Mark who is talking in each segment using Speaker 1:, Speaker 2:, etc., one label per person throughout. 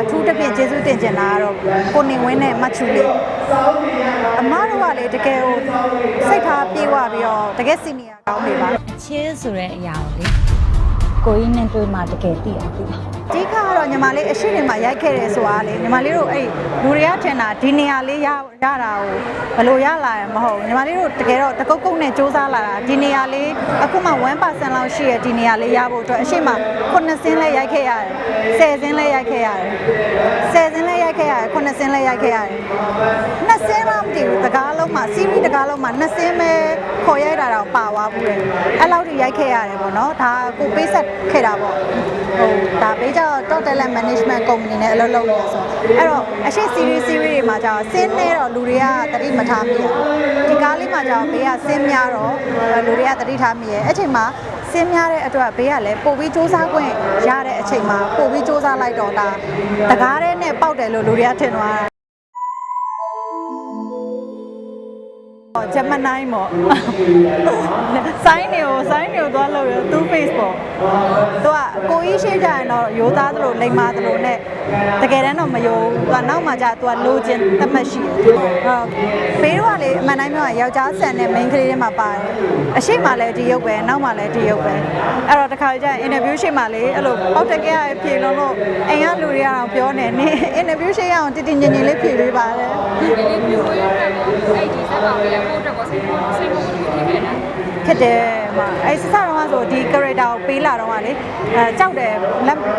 Speaker 1: အထူးတစ်ပြင်ကျေးဇူးတင်ချင်တာကတော့ကိုနေဝင်းနဲ့မချူလေးအမားတို့ကလေတကယ်ကိုစိတ်ထားပြေဝပြီးတော့တကယ်စီနီယာကောင်းနေပါ
Speaker 2: ချစ်ဆိုတဲ့အရာကိုလေကိုကြီးနဲ့တွေ့မှတကယ်သိအောင်သိတာ
Speaker 1: အဓိကကတော့ညီမလေးအရှိတွေမှာရိုက်ခဲ့တယ်ဆိုတာလေညီမလေးတို့အဲ့လူတွေကထင်တာဒီနေရာလေးရတာကိုဘယ်လိုရလာရမဟုတ်ညီမလေးတို့တကယ်တော့တကုတ်ကုတ်နဲ့စူးစမ်းလာတာဒီနေရာလေးအခုမှ 1% လောက်ရှိရဒီနေရာလေးရဖို့အတွက်အရှိမ9စင်းလဲရိုက်ခဲ့ရတယ်10စင်းလဲရိုက်ခဲ့ရတယ်10စင်းလဲရိုက်ခဲ့ရတယ်9စင်းလဲရိုက်ခဲ့ရတယ်2စင်းလားမသိဘူးတကားလုံးမှာ series တကားလုံးမှာ2စင်းပဲခေါ်ရိုက်တာတော့ပါသွားဘူးလေအဲ့လောက်ထိရိုက်ခဲ့ရတယ်ပေါ့နော်ဒါကိုပေးဆက်ခဲ့တာပေါ့ဒါပေးကြတော့ top talent management company နဲ့အလုပ်လုပ်နေရဆိုအဲ့တော့အရှိ series တွေမှာကြာစင်းနေတော့လူတွေကတတိမထားမိရဒီကားလေးမှာကြာဘေးကစင်းများတော့လူတွေကတတိထားမိရအဲ့ချိန်မှာစင်းများတဲ့အတွက်ဘေးကလည်းပို့ပြီးစူးစမ်းခွင့်ရတဲ့အချိန်မှာပို့ပြီးစူးစမ်းလိုက်တော့ဒါတကားတဲ့နဲ့ပေါက်တယ်လို့လူတွေကထင်သွားတာဂျမနိုင်းပေါ့ဆိုင်းနေကိုသွားလို့ရသူ့ face ပေါ့သူကကိုကြီးရှိကြရင်တော့ရိုးသားသလိုလိမ္မာသလိုနဲ့တကယ်တမ်းတော့မယုံသူကနောက်မှကျသူကလိုချင်တတ်မှတ်ရှိတယ်ဟုတ်ဘေးတော့လေအမှန်တိုင်းပြောရင်ယောက်ျားဆန်နဲ့ main ကလေးတွေမှာပါတယ်အရှိမှလည်းဒီရုပ်ပဲနောက်မှလည်းဒီရုပ်ပဲအဲ့တော့တခါကျရင် interview ရှိမှလေအဲ့လိုပေါက်တက်ကရဖြေလို့အိမ်ကလူတွေကတော့ပြောနေနေ interview ရှိရအောင်တည်တည်ငြိမ်ငြိမ်လေးဖြေပေးပါတယ်
Speaker 3: ဒီလေးဖြေလို့ရတယ်အဲ့ဒီစက်ပါပဲပို့တော့စိတ်မဖြစ်ခဲ့တာ
Speaker 1: ဖြစ်တယ်မှာအဲ့စစတော့ဆိုဒီ character ကိုပေးလာတော့ကလေကြောက်တယ်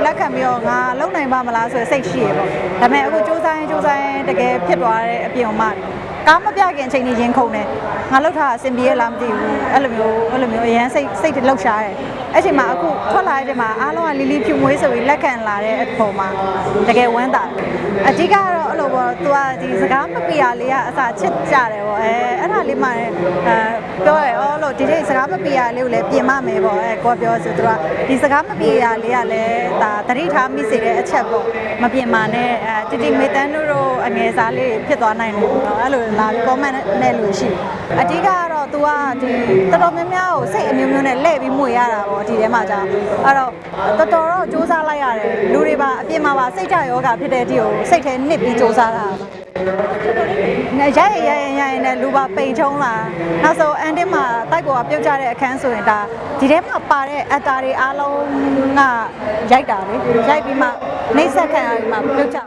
Speaker 1: လက်ခံပြီးတော့ငါလုံနိုင်ပါမလားဆိုတဲ့စိတ်ရှိရပေါ့ဒါပေမဲ့အခုစူးစမ်းတကယ်ဖြစ်သွားတဲ့အပြင်မှာကားမပြခင်အချိန်ကြီးရင်ခုန်တယ်ငါလှုပ်ထားအဆင်ပြေရလားမသိဘူးအဲ့လိုမျိုးအရန်စိတ်လှုပ်ရှားတယ်အဲ့ချိန်မှာအခုထွက်လာတဲ့အချိန်မှာအားလုံးကလီလီဖြူမွေးဆိုပြီးလက်ခံလာတဲ့အပေါ်မှာတကယ်ဝမ်းသာအဓိကတော့အဲ့လိုပေါ့သူကဒီစကားမပြရလေးကအစာချစ်ကြတယ်ပေါ့အဲ့ဒါလေးမှပြောရအော်လို့ဒီနေ့စကားမပြရလေးကိုလည်းပြင်မမယ်ပေါ့ကိုကပြောဆိုသူကဒီစကားမပြရလေးကလည်းဒါတတိထားမိစေတဲ့အချက်ပေါ့မပြင်မာနဲ့တီမေတန်းတို့အငယ်စားလေးဖြစ်သွားနိုင်တယ်ပေါ့အဲ့လိုလာပြီး comment နဲ့လို့ရှိအဓိကကတော့ तू ကဒီတော်တော်များများကိုစိတ်အမျိုးမျိုးနဲ့လှည့်ပြီးမှုရတာပေါ့ဒီထဲမှာကြာအဲ့တော့တော်တော့စူးစမ်းလိုက်ရတယ်လူတွေပါအပြင်မှာပါစိတ်ကြယောဂဖြစ်တဲ့အထိကိုစိတ်ထဲနစ်ပြီးစူးစမ်းတာနဲ့ရိုက်နဲ့လူပါပိန်ချုံးလာနောက်ဆုံးအန်တင်းမှာတိုက်ပေါ်ကပြုတ်ကြတဲ့အခန်းဆိုရင်ဒါဒီထဲမှာပါတဲ့ actor တွေအားလုံးကရိုက်တာလေရိုက်ပြီးမှနှိမ့်ဆက်ခံရပြီးမှပြုတ်ကြ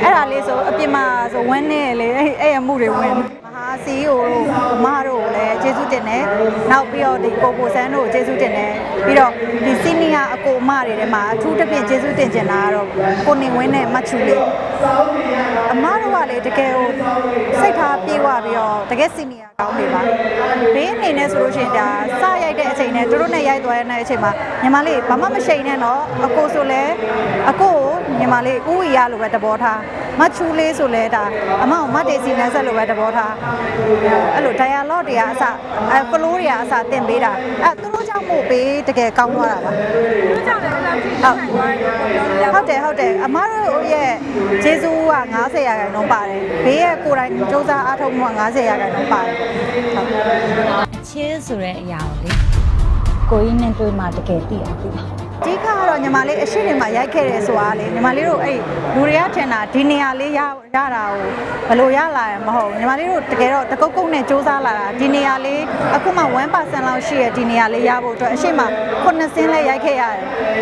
Speaker 1: အဲ့ဒါလေးဆိုအပြင်မှာဆိုဝန်းနေလေအဲ့ရမှုတွေဝန်းမဟာစီကိုမတို့ကိုလည်းကျေးဇူးတင်တယ်နောက်ပြီးတော့ဒီကိုပိုဆန်းတို့ကိုကျေးဇူးတင်တယ်ပြီးတော့ဒီစီနီယာအကိုမတွေထဲမှာအထူးတစ်ပြင်ကျေးဇူးတင်ချင်တာကတော့ကိုနေဝင်းနဲ့မချူလေးအမားတို့ကလေတကယ်ကိုစိတ်ထားပြေဝပြီးတော့တကယ်စီနီယာကောင်းနေပါဘေးအနေနဲ့ဆိုလို့ရှိရင်ဒါစရိုက်တဲ့အချိန်နဲ့တို့နဲ့ရိုက်သွားတဲ့အချိန်မှာညီမလေးဘာမှမရှိန်နဲ့တော့အကိုဆိုလဲအကိုညီမလေးဦးဝီရလိုပဲတဘောထားမချူလေးဆိုလဲဒါအမောင်မတေစီနန်းဆက်လိုပဲတဘောထားအဲ့လို dialogue တွေကအစflow တွေကအစတင်ပေးတာသူတို့ကြောင့်မို့ပေးတကယ်ကောင်းသွားတာပါ
Speaker 3: သူတို့ကြောင့်လည်းအဲ့လောက်ထိနိုင်သွားတယ်
Speaker 1: ဟုတ်တယ်အမားတို့ရဲ့ဂျေဇူးက90%ပါတယ်ဘေးရဲ့ကိုယ်တိုင်စူးစမ်းအားထုတ်မှုက90%ပါတယ်
Speaker 2: ချစ်ဆိုတဲ့အရာကိုလေကိုကြီးနဲ့တွေ့မှတကယ်သိအောင်သိတာ
Speaker 1: အဓိကကတော့ညီမလေးအရှိတွေမှာရိုက်ခဲ့တယ်ဆိုတာလေညီမလေးတို့အဲ့လူတွေကထင်တာဒီနေရာလေးရတာကိုဘယ်လိုရလာရမဟုတ်ညီမလေးတို့တကယ်တော့တကုတ်ကုတ်နဲ့စူးစမ်းလာတာဒီနေရာလေးအခုမှ 1% လောက်ရှိရဒီနေရာလေးရဖို့အတွက်အရှိမ9စင်းလဲရိုက်ခဲ့ရတယ်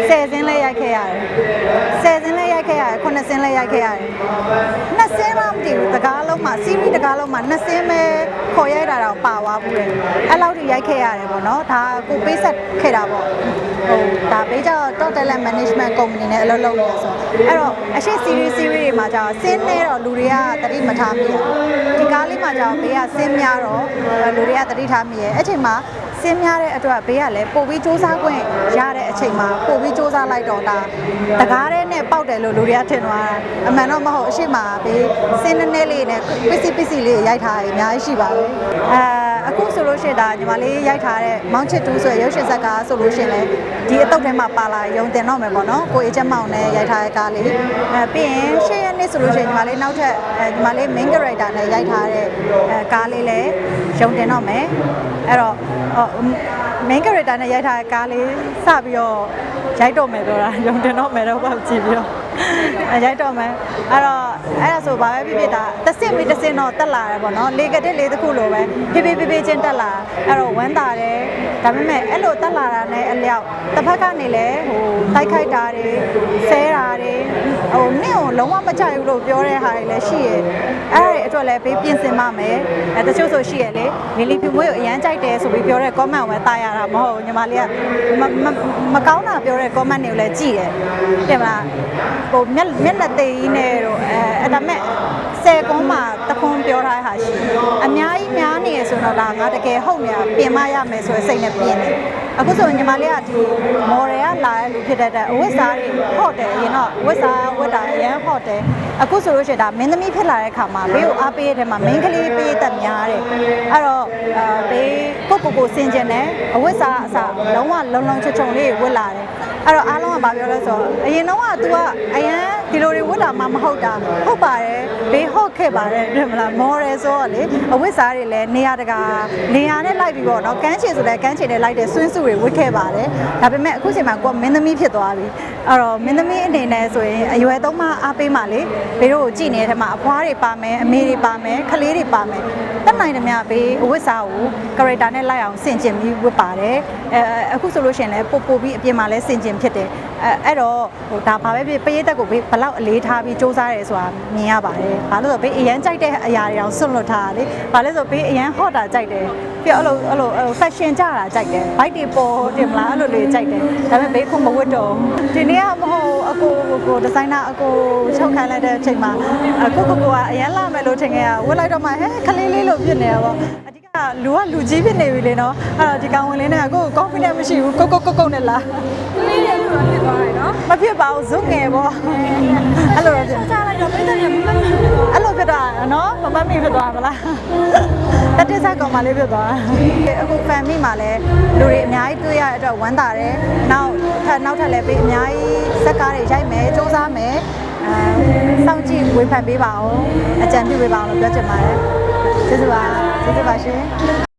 Speaker 1: 10စင်းလဲရိုက်ခဲ့ရတယ်10စင်းလဲရိုက်ခဲ့ရတယ်9စင်းလဲရိုက်ခဲ့ရတယ်2စင်းလားမသိဘူးတကားလုံးမှာ series တကားလုံးမှာ2စင်းပဲခေါ်ရိုက်တာတော့ပါသွားဘူးလေအဲ့လောက်ထိရိုက်ခဲ့ရတယ်ပေါ့နော်ဒါကိုပေးဆက်ခဲ့တာပေါ့ဒါပေးကြတော့ top talent management company နဲ့အလုပ်လုပ်နေရဆိုအဲ့တော့အရှိ series တွေမှာကြာစင်းနေတော့လူတွေကတတိမထားမိရဒီကားလေးမှာကြာဘေးကစင်းများတော့လူတွေကတတိထားမိရအဲ့ချိန်မှာစင်းများတဲ့အတွက်ဘေးကလည်းပို့ပြီးစူးစမ်းခွင့်ရတဲ့အချိန်မှာပို့ပြီးစူးစမ်းလိုက်တော့ဒါတကားတဲ့နဲ့ပေါက်တယ်လို့လူတွေကထင်သွားတာအမှန်တော့မဟုတ်အရှိမဘေးစင်းနေလေးနဲ့ပစ္စည်းလေးရိုက်ထားရင်အများကြီးရှိပါဘူးအခုဆိုလို့ရှိရင်ဒါညီမလေးရိုက်ထားတဲ့မောင်ချစ်တူးဆိုရရုပ်ရှင်ဇာတ်ကားဆိုလို့ရှိရင်လည်းဒီအတုပ်ထဲမှာပါလာရုံတင်တော့မယ်ပေါ့နော်ကိုအေးချက်မောင်နဲ့ရိုက်ထားတဲ့ကားလေးပြီးရင်ရှေ့ရက်နေ့ဆိုလို့ရှိရင်ညီမလေးနောက်ထပ်ညီမလေး main character နဲ့ရိုက်ထားတဲ့ကားလေးလည်းရုံတင်တော့မယ်အဲ့တော့ main character နဲ့ရိုက်ထားတဲ့ကားလေးစပြီးတော့ရိုက်တော့မယ်ပြောတာရုံတင်တော့မယ်တော့ပေါ့ကြည့်ပြီးတော့ ရိုက်တော့မယ်အဲ့တော့အဲ့ဒါဆိုဘာပဲဖြစ်ဖြစ်ဒါတစ်စစ်ပြီးတစ်စစ်တော့တက်လာတယ်ပေါ့နော်လေကတစ်လေးတစ်ခုလိုပဲဖြည်းချင်းတက်လာအဲ့တော့ဝမ်းသာတယ်ဒါပေမဲ့အဲ့လိုတက်လာတာနဲ့အလျောက်တစ်ဖက်ကနေလဲဟိုတိုက်ခိုက်တာတွေဆဲတာတွေဟိုနင့်ကိုလုံးဝမကြိုက်ဘူးလို့ပြောတဲ့ဟာတွေလည်းရှိရဲ့အဲ့ဒါတွေအတွက်လည်းပေးပြင်ဆင်ပါမယ်တချို့ဆိုရှိရဲ့လေလီလီဖြူမွေးကိုအရန်ကြိုက်တယ်ဆိုပြီးပြောတဲ့ comment ကိုပဲတားရတာမဟုတ်ဘူးညီမလေးကမကောင်းတာပြောတဲ့ comment တွေကိုလည်းကြည့်တယ်တဲ့မလားဟိုမျက်နှာသေးကြီးနဲ့တော့အဲ့ဒါမဲ့10ကုန်းမှာတခွန်းပြောထားတဲ့ဟာရှိအများကြီးများနေရဆိုတော့ဒါငါတကယ်ဟုတ်နေတာပြင်မရမယ်ဆိုတဲ့စိတ်နဲ့ပြင်တယ်အခုဆိုညီမလေးကဒီမော်ဒယ်ကလာတဲ့လူဖြစ်တဲ့အဝတ်စားတွေဟော့တယ်ရင်တော့ဝတ်စားဝတ်တာအရင်ဟော့တယ်အခုဆိုလို့ရှိရင်ဒါမင်းသမီးဖြစ်လာတဲ့ခါမှာဘေးကိုအားပေးရတဲ့မှာမင်းကလေးပေးတတ်များတယ်အဲ့တော့ဘေးကိုစင်ကျင်တယ်အဝတ်စားအစားလုံးဝလုံချုံလေးဝတ်လာတယ်အဲ့တော့အားလုံးကဘာပြောလဲဆိုတော့အရင်တော့က तू ကအရန်ဒီလိုတွေဝတ်လာမှမဟုတ်တာဟုတ်ပါတယ်ဘေးဟော့ခဲ့ပါတယ်တွေ့မလားမော်ဒယ်ဆိုတော့လေအဝတ်စားတွေလည်းနေရာတကာနေရာနဲ့လိုက်ပြီးပေါ့နော်ကန်းချေဆိုလည်းကန်းချေနဲ့လိုက်တဲ့ဆွင်းစုတွေဝတ်ခဲ့ပါတယ်ဒါပေမဲ့အခုချိန်မှာကိုကမင်းသမီးဖြစ်သွားပြီအဲ့တော့မင်းသမီးအနေနဲ့ဆိုရင်အရွယ်သုံးမအားပေးမှလေဘေးတို့ကိုကြည်နေတဲ့ထဲမှာအဖွားတွေပါမယ်အမေတွေပါမယ်ခလေးတွေပါမယ်တက်နိုင်တယ်များဘေးအဝတ်စားကို character နဲ့လိုက်အောင်ဆင်ကျင်ပြီးဝတ်ပါတယ်အခုဆိုလို့ရှိရင်လည်းပို့ပြီးအပြင်မှာလည်းဆင်ကျင်ဖြစ်တယ်အဲ့တော့ဟိုဒါဘာပဲဖြစ်ပရိသတ်ကိုဘလောက်အလေးထားပြီးစူးစမ်းရဲဆိုတာမြင်ရပါတယ်ဘာလို့ဆိုဘေးအရန်ကြိုက်တဲ့အရာတွေအောင်စွန့်လွတ်ထားတာလေဘာလဲဆိုဘေးအရန်ဟော့တာကြိုက်တယ်ပြီးတော့အဲ့လို fashion ကြတာကြိုက်တယ် bike တွေပေါ်တင်မလားအဲ့လိုလေးကြိုက်တယ်ဒါပေမဲ့ဘေးခုမဝတ်တော့ဒီနေ့ကမဟုတ်အကိုဒီဇိုင်နာအကိုချုပ်ခိုင်းလိုက်တဲ့အချိန်မှာကိုကအရန်လာမယ်လို့ထင်ခဲ့ရဝတ်လိုက်တော့မှဟဲ့ခလေးလေးလို့ဖြစ်နေတာပေါ့လူကြီးဖြစ်နေပြီလေနော်အဲ့တော့ဒီကောင်ဝင်လေးနဲ့ကို confidence မရှိဘူးကိုနဲ့လား
Speaker 3: ကလေးတွေလိုဖြစ်သွားတယ်နော်
Speaker 1: မဖြစ်ပါဘူးဇုတ်ငယ်ပေါ့အဲ့လိုဖြစ်
Speaker 3: ချလိုက်တော့ပြည့်တဲ့မြတ်
Speaker 1: အဲ့လိုဖြစ်တာနော်မမီဖြစ်သွားမလားတတိဆိုင်ကောင်မလေးဖြစ်သွားအခု family မှာလည်းလူတွေအများကြီးတွေ့ရတဲ့အတွက်ဝမ်းသာတယ်နောက်ထပ်လည်းပေးအများကြီးစက်ကားတွေရိုက်မယ်စူးစမ်းမယ်စောင့်ကြည့်ဝေဖန်ပေးပါအောင်အကြံပြုပေးပါအောင်လို့ပြောချင်ပါတယ်ကျေးဇူးပါရှင်